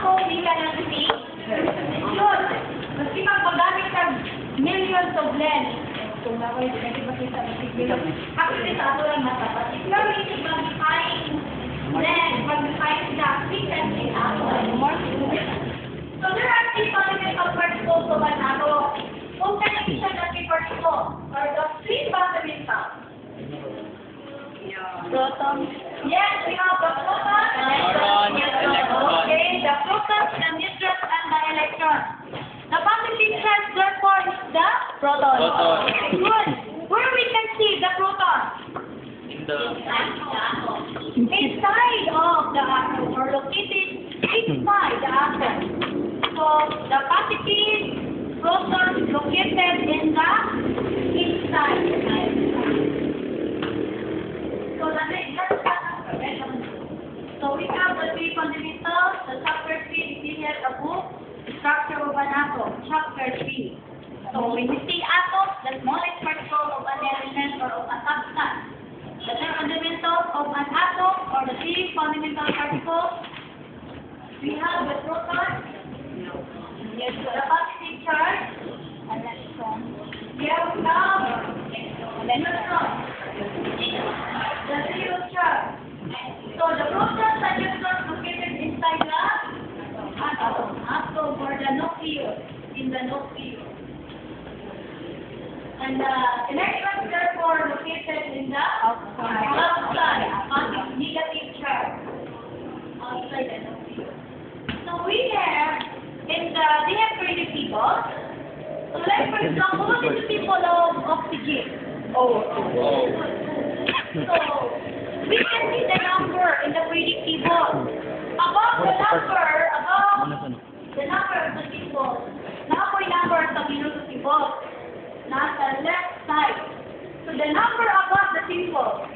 ako, hindi ka nag-see. Yun. Maski magpagamit ka millions of lens. Kung ako yung pwede ba kita mag-video. Actually, sa ato lang matapat. If you're really magnifying lens, magnifying the pixels in ato, so there are three fundamental particles of an atom. Kung connection ng three particles, or the three fundamental. Proton. Yes, we have the proton, Neutron, electron. okay, the proton, the neutron, and the electron. The positive charge, therefore, is the proton. Proton. Good. Where we can see the proton? In the Inside of the atom, or located inside the atom. So, the positive proton located in the inside. So, so we have the three fundamentals. The chapter 3 is here, a book, Structure of an Atom, chapter 3. So when we see atoms, the smallest particle of an element or of a substance. The three fundamentals of an atom, or the three fundamental particles, we have the proton, yes, the positive charge, electron. Here we have the neutron, the zero charge. So the protons and neutrons located inside the atom or the nucleus, in the nucleus. And the electrons therefore located in the outside, negative charge, outside the nucleus. So we have, they have periodic tables. So like for example, what is the symbol of oxygen? Oh. So we can see the number in the periodic table. Above the number of the symbol, number sa minuto symbol, nasa left side. So the number above the symbol